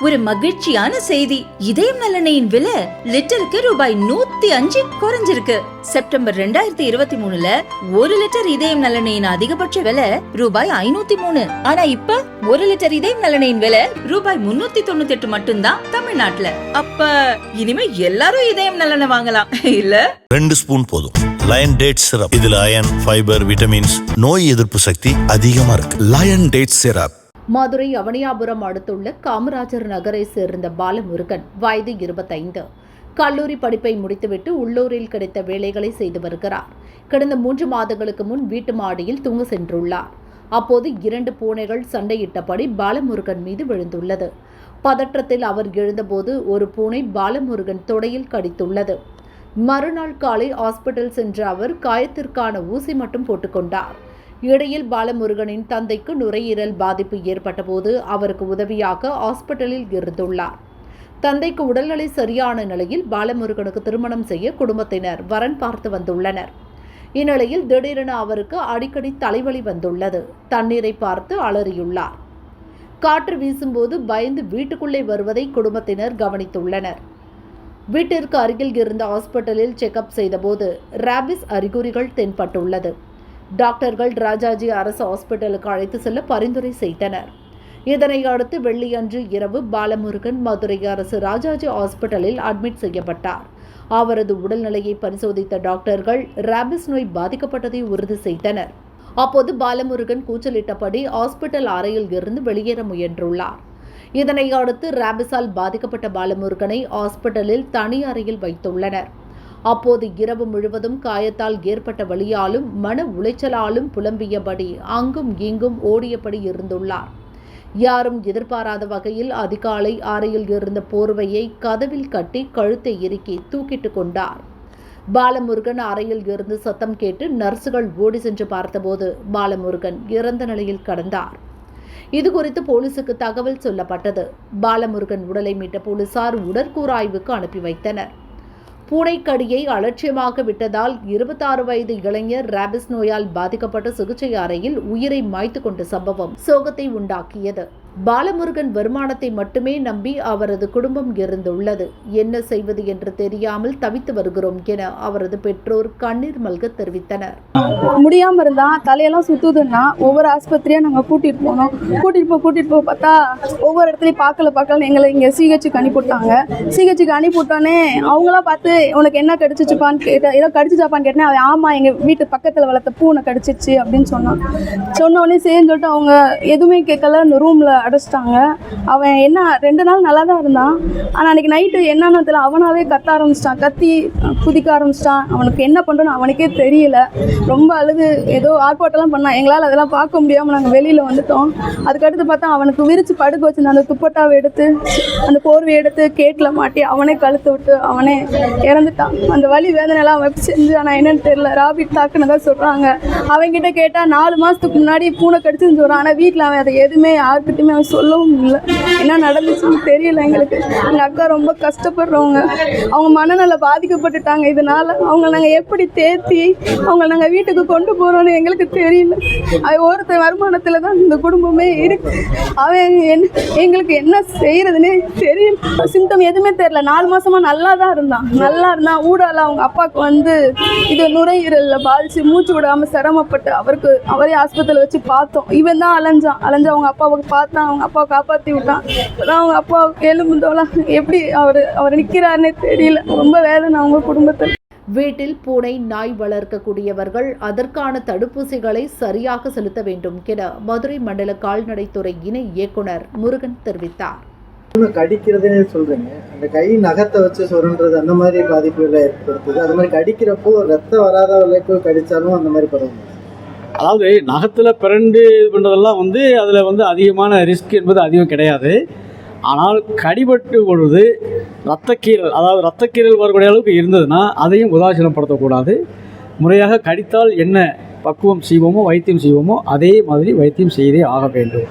ஒரு மகிழ்ச்சியான செய்தி. இதயம் நல்லெண்ணெயின் விலை லிட்டருக்கு ரூபாய் 105 குறைஞ்சிருக்கு. செப்டம்பர் 2023ல 1 லிட்டர் இதயம் நல்லெண்ணெயின் அதிகபட்ச விலை ரூபாய் 503. ஆனா இப்ப 1 லிட்டர் இதயம் நல்லெண்ணெயின் விலை ரூபாய் 398 மட்டும்தான் தமிழ்நாட்டுல. அப்ப இனிமே எல்லாரும் இதயம் நல்லெண்ணெய் வாங்கலாம் இல்ல? 2 ஸ்பூன் போதும். Lion date syrup. இதுல அயன், ஃபைபர், விட்டமின்ஸ், நோய் எதிர்ப்பு சக்தி அதிகமா இருக்கு. Lion date syrup. Madurai Avaniyapuram அடுத்துள்ள காமராஜர் நகரை சேர்ந்த பாலமுருகன், வயது 25. கல்லூரி படிப்பை முடித்துவிட்டு உள்ளூரில் கிடைத்த வேலைகளை செய்து வருகிறார். கடந்த 3 மாதங்களுக்கு முன் வீட்டு மாடியில் தூங்க சென்றுள்ளார். அப்போது 2 பூனைகள் சண்டையிட்டபடி பாலமுருகன் மீது விழுந்துள்ளது. பதற்றத்தில் அவர் எழுந்தபோது ஒரு பூனை பாலமுருகன் தொடையில் கடித்துள்ளது. மறுநாள் காலை ஹாஸ்பிட்டல் சென்ற அவர் காயத்திற்கான ஊசி மட்டும் போட்டுக்கொண்டார். இடையில் பாலமுருகனின் தந்தைக்கு நுரையீரல் பாதிப்பு ஏற்பட்டபோது அவருக்கு உதவியாக ஹாஸ்பிட்டலில் இருந்துள்ளார். தந்தைக்கு உடல்நிலை சரியான நிலையில் பாலமுருகனுக்கு திருமணம் செய்ய குடும்பத்தினர் வரன் பார்த்து வந்துள்ளனர். இந்நிலையில் திடீரென அவருக்கு அடிக்கடி தலைவலி வந்துள்ளது. தண்ணீரை பார்த்து அலறியுள்ளார். காற்று வீசும்போது பயந்து வீட்டுக்குள்ளே வருவதை குடும்பத்தினர் கவனித்துள்ளனர். வீட்டிற்கு அருகில் இருந்த ஹாஸ்பிட்டலில் செக்அப் செய்தபோது ரேபிஸ் அறிகுறிகள் தென்பட்டுள்ளது. டாக்டர்கள் ராஜாஜி அரசு ஹாஸ்பிட்டலுக்கு அழைத்து செல்ல பரிந்துரை செய்தனர். இதனை அடுத்து வெள்ளியன்று இரவு பாலமுருகன் மதுரை அரசு ராஜாஜி ஹாஸ்பிட்டலில் அட்மிட் செய்யப்பட்டார். அவரது உடல்நிலையை பரிசோதித்த டாக்டர்கள் ரேபிஸ் நோய் பாதிக்கப்பட்டதை உறுதி செய்தனர். அப்போது பாலமுருகன் கூச்சலிட்டபடி ஹாஸ்பிட்டல் அறையில் இருந்து வெளியேற முயன்றுள்ளார். இதனை அடுத்து ரேபிஸால் பாதிக்கப்பட்ட பாலமுருகனை ஹாஸ்பிட்டலில் தனி அறையில் வைத்துள்ளனர். அப்போது இரவு முழுவதும் காயத்தால் ஏற்பட்ட வலியாலும் மன உளைச்சலாலும் புலம்பியபடி அங்கும் இங்கும் ஓடியபடி இருந்துள்ளார். யாரும் எதிர்பாராத வகையில் அதிகாலை அறையில் இருந்த போர்வையை கதவில் கட்டி கழுத்தை இறுக்கி தூக்கிட்டு கொண்டார். பாலமுருகன் அறையில் இருந்து சத்தம் கேட்டு நர்சுகள் ஓடி சென்று பார்த்தபோது பாலமுருகன் இறந்த நிலையில் கிடந்தார். இதுகுறித்து போலீசுக்கு தகவல் சொல்லப்பட்டது. பாலமுருகன் உடலை மீட்ட போலீசார் உடற்கூறாய்வுக்கு அனுப்பி வைத்தனர். பூனைக்கடியை அலட்சியமாக விட்டதால் 26 வயது இளைஞர் ரேபிஸ் நோயால் பாதிக்கப்பட்ட சிகிச்சை அறையில் உயிரை மாய்த்து கொண்ட சம்பவம் சோகத்தை உண்டாக்கியது. பாலமுருகன் வருமானத்தை மட்டுமே நம்பி அவரது குடும்பம் இருந்துள்ளது. என்ன செய்வது என்று தெரியாமல் தவித்து வருகிறோம் என அவரது பெற்றோர் கண்ணீர் மல்க தெரிவித்தனர். முடியாம இருந்தா தலையெல்லாம் சுத்துதுன்னா ஒவ்வொரு ஆஸ்பத்திரியா நாங்க கூட்டிட்டு போய் பார்த்தா ஒவ்வொரு இடத்துலயும் பார்க்கல எங்களை இங்க சிஹெச்சுக்கு அனுப்பிவிட்டாங்க. சிஹெச்சுக்கு அனுப்பிவிட்டோன்னே அவங்களாம் பார்த்து உனக்கு என்ன கடிச்சிச்சுப்பான்னு கேட்டேன். ஏதோ கடிச்சிச்சாப்பான்னு கேட்டேன். அவன் ஆமா எங்க வீட்டு பக்கத்துல வளர்த்த பூனை கடிச்சிச்சு அப்படின்னு சொன்ன உடனே சேர்ந்து சொல்லிட்டு அவங்க எதுவுமே கேட்கல. அந்த ரூம்ல அடைச்சிட்டாங்க. அவன் என்ன 2 நாள் நல்லா தான் இருந்தான். ஆனால் அன்றைக்கி நைட்டு என்னன்னு தெரியல, அவனாவே கத்த ஆரம்பிச்சிட்டான், கத்தி குதிக்க ஆரம்பிச்சிட்டான். அவனுக்கு என்ன பண்ணுறோன்னு அவனுக்கே தெரியல. ரொம்ப அழுது ஏதோ ஆர்ப்பாட்டெல்லாம் பண்ணான். எங்களால் அதெல்லாம் பார்க்க முடியாமல் நாங்கள் வெளியில் வந்துட்டோம். அதுக்கடுத்து பார்த்தா அவனுக்கு விரித்து படுக்க வச்சிருந்த அந்த துப்பட்டாவை எடுத்து அந்த போர்வை எடுத்து கேட்டில் மாட்டி அவனே கழுத்து விட்டு அவனே இறந்துட்டான். அந்த வலி வேதனையெல்லாம் வச்சு செஞ்சு ஆனால் என்னன்னு தெரியல, ராபிட் தாக்குன்னு தான் சொல்கிறாங்க. அவன்கிட்ட கேட்டால் 4 மாதத்துக்கு முன்னாடி பூனை கடிச்சுன்னு சொல்கிறான். ஆனால் வீட்டில் அவன் அதை எதுவுமே யாருக்கிட்டையுமே அவன் சொல்லவும் இல்லை. என்ன நடந்துச்சுன்னு தெரியல எங்களுக்கு. எங்கள் அக்கா ரொம்ப கஷ்டப்படுறவங்க. அவங்க மனநல பாதிக்கப்பட்டுட்டாங்க. இதனால அவங்க நாங்கள் எப்படி தேத்தி அவங்க நாங்கள் வீட்டுக்கு கொண்டு போகிறோன்னு எங்களுக்கு தெரியல. அவன் ஒருத்தர் வருமானத்தில் தான் இந்த குடும்பமே இருக்கு. அவன் எங்களுக்கு என்ன செய்யறதுன்னே தெரியல. சிம்டம் எதுவுமே தெரியல. 4 மாசமா நல்லா இருந்தான். ஊடால அவங்க அப்பாவுக்கு இது நுரையீரலில் பாதிச்சு மூச்சு விடாமல் சிரமப்பட்டு அவரே ஆஸ்பத்திரியில் வச்சு பார்த்தோம். இவன் தான் அலைஞ்சான். அவங்க அப்பாவுக்கு பார்த்தான். அவங்க அப்பாவை காப்பாற்றி விட்டான். அவங்க அப்பா எலும்புந்தோலாம் எப்படி அவர் நிற்கிறாருன்னே தெரியல. ரொம்ப வேதனை அவங்க குடும்பத்தில். வீட்டில் பூனை நாய் வளர்க்கக்கூடியவர்கள் அதற்கான தடுப்பூசிகளை சரியாக செலுத்த வேண்டும் என மதுரை மண்டல கால்நடைத்துறை இணை இயக்குனர் முருகன் தெரிவித்தார். கடிக்கிறதுன்னு சொல்றீங்க, அந்த கை நகத்தை வச்சு சுரண்டுறது அந்த மாதிரி பாதிப்புகளை ஏற்படுத்துது. அது மாதிரி கடிக்கிறப்போ ரத்தம் வராத அளவுக்கு கடிச்சாலும் அந்த மாதிரி பரவும். அதாவது நகத்தில் பிறண்டு இது பண்ணுறதெல்லாம் அதில் அதிகமான ரிஸ்க் என்பது அதிகம் கிடையாது. ஆனால் கடிபட்டு பொழுது ரத்தக்கீரல் வரக்கூடிய அளவுக்கு இருந்ததுன்னா அதையும் உதாசீனப்படுத்தக்கூடாது. முறையாக கடித்தால் என்ன பக்குவம் செய்வோமோ வைத்தியம் செய்வோமோ அதே மாதிரி வைத்தியம் செய்தே ஆக வேண்டும்.